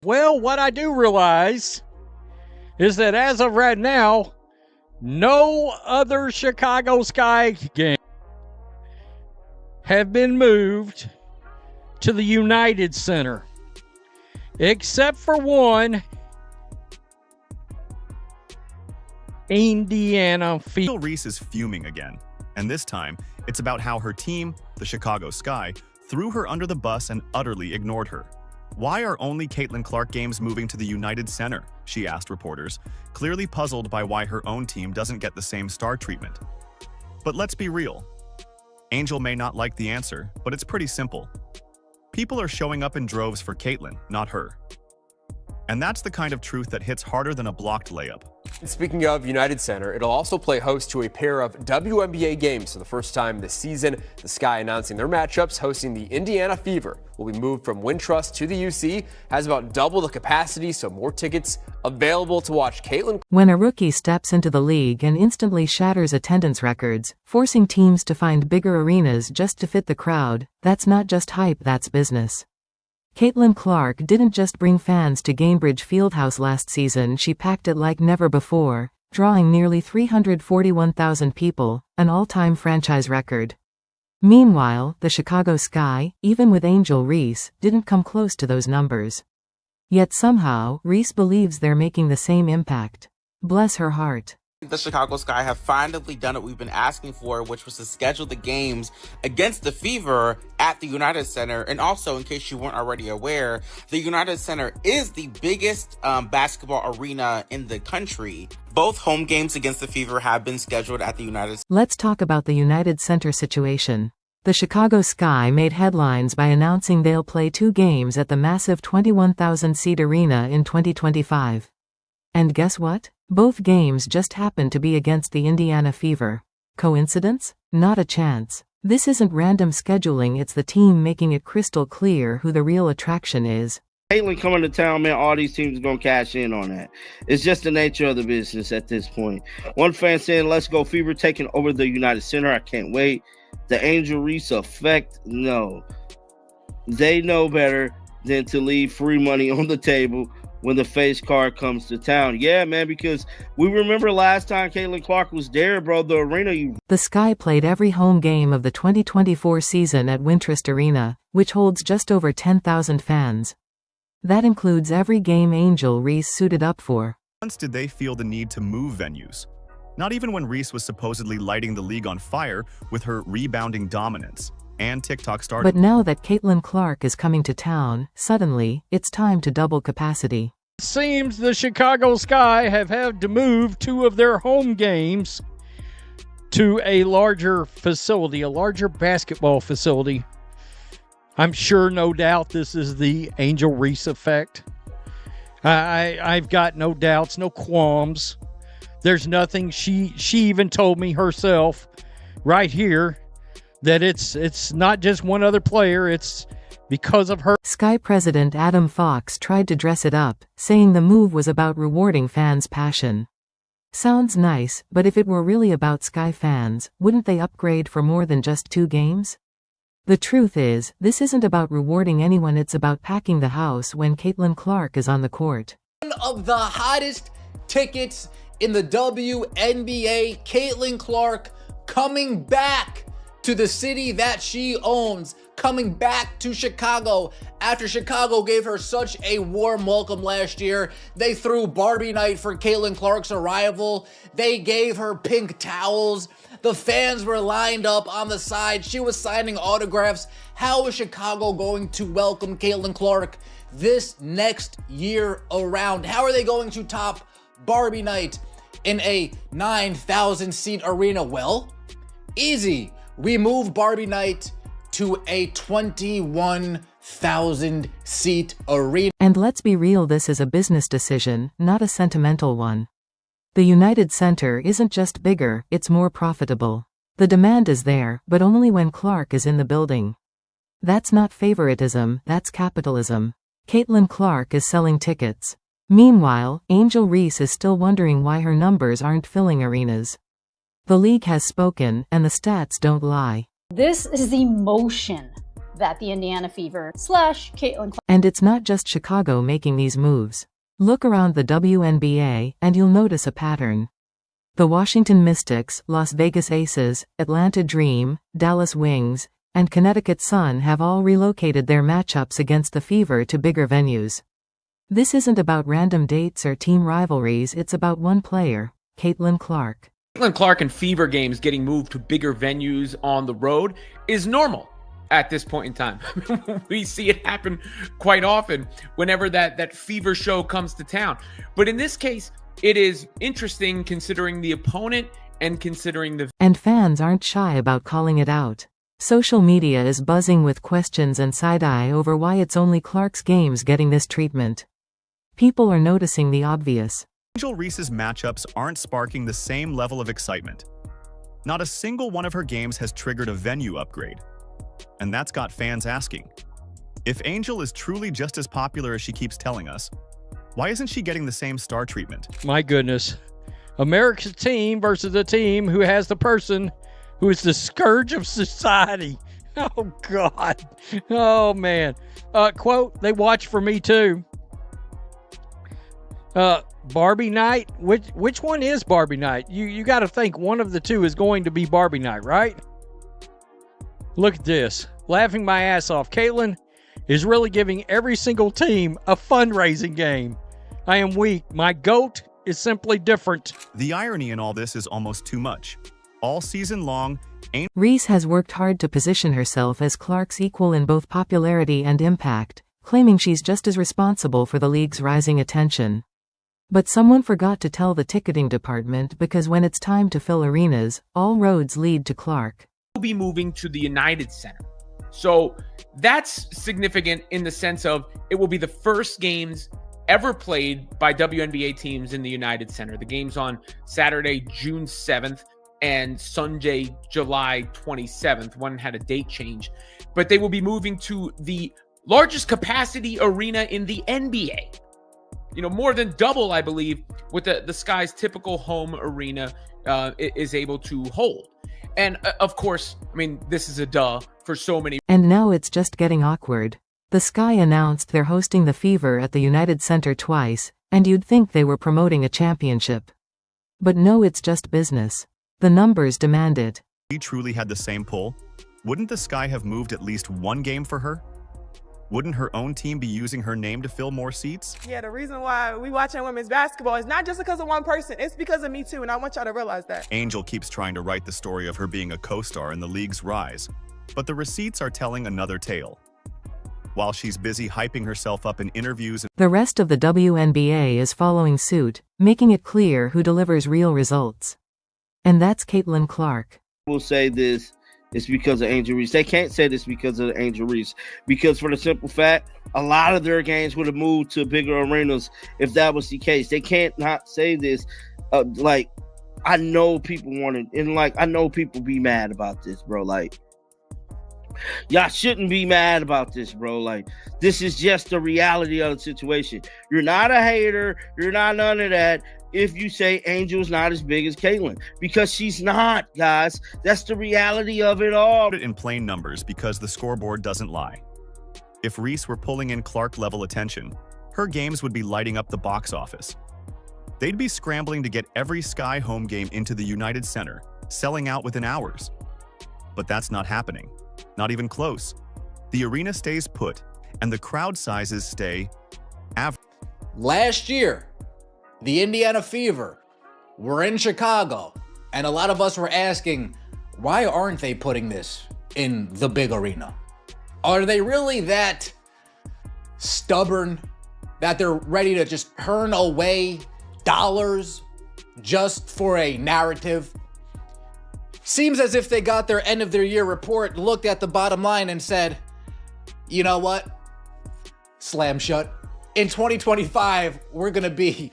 Well, what I do realize is that as of right now, no other Chicago Sky game have been moved to the United Center, except for one, Indiana Fever. Reese is fuming again, and this time, it's about how her team, the Chicago Sky, threw her under the bus and utterly ignored her. "Why are only Caitlin Clark games moving to the United Center?" she asked reporters, clearly puzzled by why her own team doesn't get the same star treatment. But let's be real. Angel may not like the answer, but it's pretty simple. People are showing up in droves for Caitlin, not her. And that's the kind of truth that hits harder than a blocked layup. Speaking of United Center, it'll also play host to a pair of WNBA games for the first time this season. The Sky announcing their matchups, hosting the Indiana Fever. Will be moved from Wintrust to the UC, has about double the capacity, so more tickets available to watch Caitlin. When a rookie steps into the league and instantly shatters attendance records, forcing teams to find bigger arenas just to fit the crowd, that's not just hype, that's business. Caitlin Clark didn't just bring fans to Gainbridge Fieldhouse last season, she packed it like never before, drawing nearly 341,000 people, an all-time franchise record. Meanwhile, the Chicago Sky, even with Angel Reese, didn't come close to those numbers. Yet somehow, Reese believes they're making the same impact. Bless her heart. The Chicago Sky have finally done what we've been asking for, which was to schedule the games against the Fever at the United Center. And also, in case you weren't already aware, the United Center is the biggest basketball arena in the country. Both home games against the Fever have been scheduled at the United Center. Let's talk about the United Center situation. The Chicago Sky made headlines by announcing they'll play 2 games at the massive 21,000-seat arena in 2025. And guess what? Both games just happen to be against the Indiana Fever. Coincidence? Not a chance. This isn't random scheduling, it's the team making it crystal clear who the real attraction is. Caitlin coming to town, man, all these teams are going to cash in on that. It's just the nature of the business at this point. One fan saying, "Let's go Fever, taking over the United Center. I can't wait." The Angel Reese effect? No. They know better than to leave free money on the table when the face card comes to town. Yeah, man, because we remember last time Caitlin Clark was there, bro, the arena. The Sky played every home game of the 2024 season at Wintrust Arena, which holds just over 10,000 fans. That includes every game Angel Reese suited up for. Once did they feel the need to move venues? Not even when Reese was supposedly lighting the league on fire with her rebounding dominance. And TikTok started. But now that Caitlin Clark is coming to town, suddenly, it's time to double capacity. It seems the Chicago Sky have had to move 2 of their home games to a larger facility, a larger basketball facility. I'm sure, no doubt, this is the Angel Reese effect. I've got no doubts, no qualms. There's nothing. She even told me herself right here that it's not just one other player, it's because of her. Sky president Adam Fox tried to dress it up, saying the move was about rewarding fans' passion. Sounds nice, but if it were really about Sky fans, wouldn't they upgrade for more than just 2 games? The truth is, this isn't about rewarding anyone, it's about packing the house when Caitlin Clark is on the court. One of the hottest tickets in the WNBA, Caitlin Clark coming back to the city that she owns, coming back to Chicago after Chicago gave her such a warm welcome last year. They threw Barbie night for Caitlin Clark's arrival. They gave her pink towels. The fans were lined up on the side. She was signing autographs. How is Chicago going to welcome Caitlin Clark this next year around? How are they going to top Barbie night in a 9,000-seat arena? Well, easy. We move Barbie night to a 21,000-seat arena. And let's be real, this is a business decision, not a sentimental one. The United Center isn't just bigger, it's more profitable. The demand is there, but only when Clark is in the building. That's not favoritism, that's capitalism. Caitlin Clark is selling tickets. Meanwhile, Angel Reese is still wondering why her numbers aren't filling arenas. The league has spoken, and the stats don't lie. This is the motion that the Indiana Fever / Caitlin Clark. And it's not just Chicago making these moves. Look around the WNBA, and you'll notice a pattern. The Washington Mystics, Las Vegas Aces, Atlanta Dream, Dallas Wings, and Connecticut Sun have all relocated their matchups against the Fever to bigger venues. This isn't about random dates or team rivalries, it's about one player, Caitlin Clark. Caitlin Clark and Fever games getting moved to bigger venues on the road is normal at this point in time. We see it happen quite often whenever that Fever show comes to town. But in this case, it is interesting considering the opponent and considering the... And fans aren't shy about calling it out. Social media is buzzing with questions and side-eye over why it's only Clark's games getting this treatment. People are noticing the obvious. Angel Reese's matchups aren't sparking the same level of excitement. Not a single one of her games has triggered a venue upgrade. And that's got fans asking, if Angel is truly just as popular as she keeps telling us, why isn't she getting the same star treatment? My goodness. America's team versus a team who has the person who is the scourge of society. Oh, God. Oh, man. Quote, they watch for me, too. Barbie night? Which one is Barbie night? You got to think one of the two is going to be Barbie night, right? Look at this. Laughing my ass off. Caitlin is really giving every single team a fundraising game. I am weak. My GOAT is simply different. The irony in all this is almost too much. All season long, Reese has worked hard to position herself as Clark's equal in both popularity and impact, claiming she's just as responsible for the league's rising attention. But someone forgot to tell the ticketing department, because when it's time to fill arenas, all roads lead to Clark. Will be moving to the United Center. So that's significant in the sense of it will be the first games ever played by WNBA teams in the United Center. The game's on Saturday, June 7th and Sunday, July 27th. One had a date change. But they will be moving to the largest capacity arena in the NBA. You know, more than double, I believe, what the Sky's typical home arena is able to hold. And of course, I mean, this is a duh for so many. And now it's just getting awkward. The Sky announced they're hosting the Fever at the United Center twice, and you'd think they were promoting a championship. But no, it's just business. The numbers demand it. If she truly had the same pull, wouldn't the Sky have moved at least one game for her? Wouldn't her own team be using her name to fill more seats? Yeah, the reason why we watching women's basketball is not just because of one person. It's because of me too, and I want y'all to realize that. Angel keeps trying to write the story of her being a co-star in the league's rise, but the receipts are telling another tale. While she's busy hyping herself up in interviews, the rest of the WNBA is following suit, making it clear who delivers real results. And that's Caitlin Clark. We'll say this. It's because of Angel Reese. They can't say this because of Angel Reese. Because for the simple fact, a lot of their games would have moved to bigger arenas if that was the case. They can't not say this. I know people want it. And, I know people be mad about this, bro. Y'all shouldn't be mad about this, bro. This is just the reality of the situation. You're not a hater. You're not none of that. If you say Angel's not as big as Caitlin, because she's not, guys. That's the reality of it all. In plain numbers, because the scoreboard doesn't lie. If Reese were pulling in Clark-level attention, her games would be lighting up the box office. They'd be scrambling to get every Sky home game into the United Center, selling out within hours. But that's not happening. Not even close. The arena stays put, and the crowd sizes stay average. Last year, the Indiana Fever were in Chicago, and a lot of us were asking, why aren't they putting this in the big arena? Are they really that stubborn that they're ready to just turn away dollars just for a narrative? Seems as if they got their end of their year report, looked at the bottom line and said, you know what? Slam shut. In 2025, we're going to be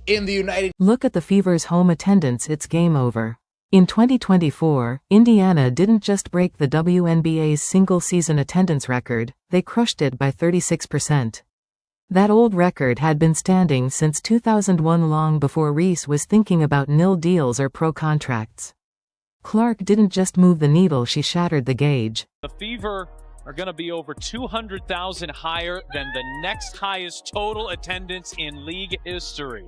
in the United... Look at the Fever's home attendance, it's game over. In 2024, Indiana didn't just break the WNBA's single-season attendance record, they crushed it by 36%. That old record had been standing since 2001, long before Reese was thinking about nil deals or pro contracts. Clark didn't just move the needle, she shattered the gauge. The Fever are going to be over 200,000 higher than the next highest total attendance in league history.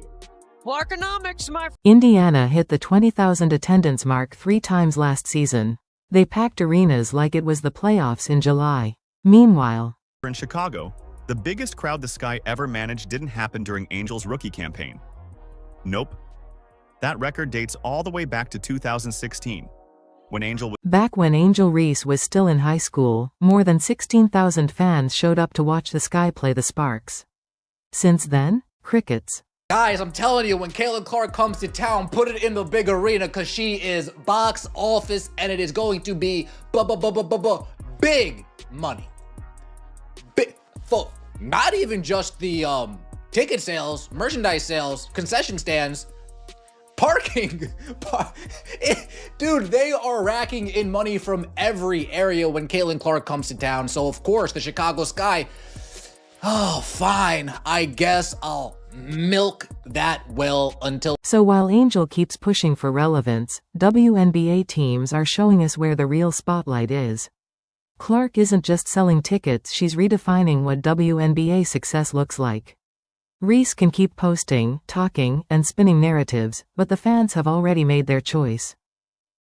Clarkonomics, my Indiana hit the 20,000 attendance mark 3 times last season. They packed arenas like it was the playoffs in July. Meanwhile, In Chicago, the biggest crowd the Sky ever managed didn't happen during Angel's rookie campaign. Nope. That record dates all the way back to 2016, when Angel was back when Angel Reese was still in high school, more than 16,000 fans showed up to watch the Sky play the Sparks. Since then, crickets. Guys, I'm telling you, when Caitlin Clark comes to town, put it in the big arena because she is box office and it is going to be big money. Big, full. Not even just the ticket sales, merchandise sales, concession stands, parking. Dude, they are racking in money from every area when Caitlin Clark comes to town. So, of course, the Chicago Sky, oh, fine. I guess I'll milk that well until... So while Angel keeps pushing for relevance, WNBA teams are showing us where the real spotlight is. Clark isn't just selling tickets, she's redefining what WNBA success looks like. Reese can keep posting, talking, and spinning narratives, but the fans have already made their choice.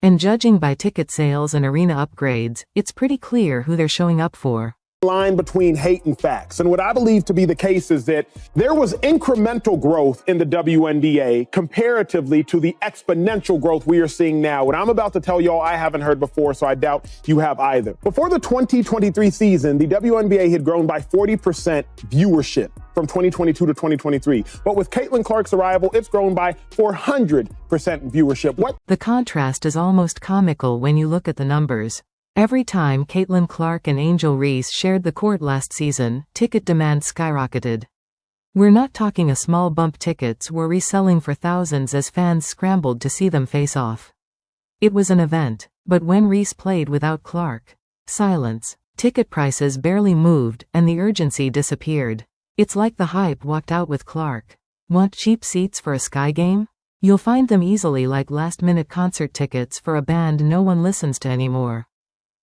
And judging by ticket sales and arena upgrades, it's pretty clear who they're showing up for. Line between hate and facts. And what I believe to be the case is that there was incremental growth in the WNBA comparatively to the exponential growth we are seeing now. What I'm about to tell y'all I haven't heard before, so I doubt you have either. Before the 2023 season, the WNBA had grown by 40% viewership from 2022 to 2023. But with Caitlin Clark's arrival, it's grown by 400% viewership. The contrast is almost comical when you look at the numbers. Every time Caitlin Clark and Angel Reese shared the court last season, ticket demand skyrocketed. We're not talking a small bump, tickets were reselling for thousands as fans scrambled to see them face off. It was an event, but when Reese played without Clark, silence. Ticket prices barely moved and the urgency disappeared. It's like the hype walked out with Clark. Want cheap seats for a Sky game? You'll find them easily, like last-minute concert tickets for a band no one listens to anymore.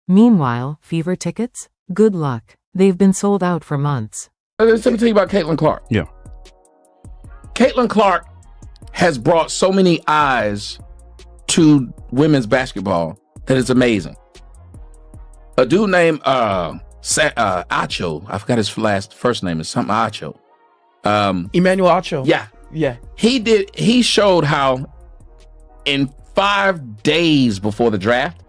Meanwhile, Fever tickets? Good luck. They've been sold out for months. Let me tell you about Caitlin Clark. Yeah. Caitlin Clark has brought so many eyes to women's basketball that it's amazing. A dude named Acho, I forgot his first name, is something Acho. Emmanuel Acho. Yeah. He showed how in 5 days before the draft,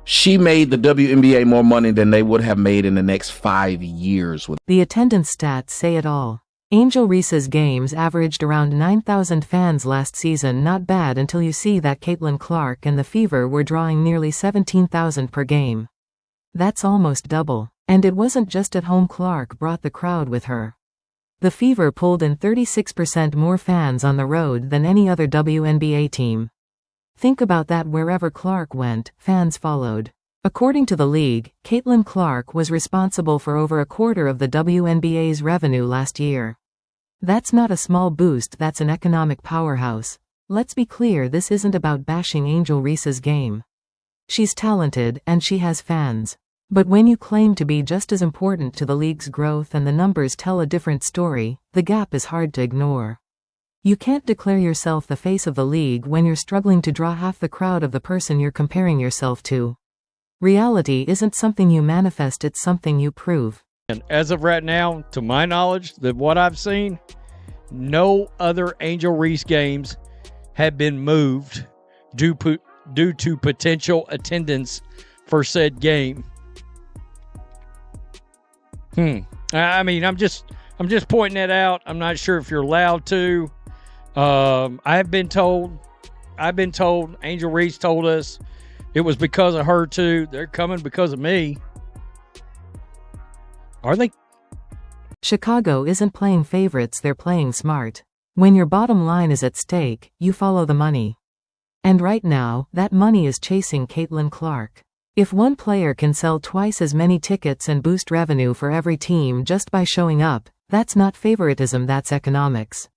she made the WNBA more money than they would have made in the next 5 years. The attendance stats say it all. Angel Reese's games averaged around 9,000 fans last season. Not bad until you see that Caitlin Clark and the Fever were drawing nearly 17,000 per game. That's almost double. And it wasn't just at home. Clark brought the crowd with her. The Fever pulled in 36% more fans on the road than any other WNBA team. Think about that, wherever Clark went, fans followed. According to the league, Caitlin Clark was responsible for over a quarter of the WNBA's revenue last year. That's not a small boost, that's an economic powerhouse. Let's be clear, this isn't about bashing Angel Reese's game. She's talented, and she has fans. But when you claim to be just as important to the league's growth and the numbers tell a different story, the gap is hard to ignore. You can't declare yourself the face of the league when you're struggling to draw half the crowd of the person you're comparing yourself to. Reality isn't something you manifest, it's something you prove. And as of right now, to my knowledge, that what I've seen, no other Angel Reese games have been moved due to potential attendance for said game. I mean, I'm just pointing that out. I'm not sure if you're allowed to. I've been told, Angel Reese told us it was because of her too. They're coming because of me. Are they? Chicago isn't playing favorites, they're playing smart. When your bottom line is at stake, you follow the money. And right now, that money is chasing Caitlin Clark. If one player can sell twice as many tickets and boost revenue for every team just by showing up, that's not favoritism, that's economics.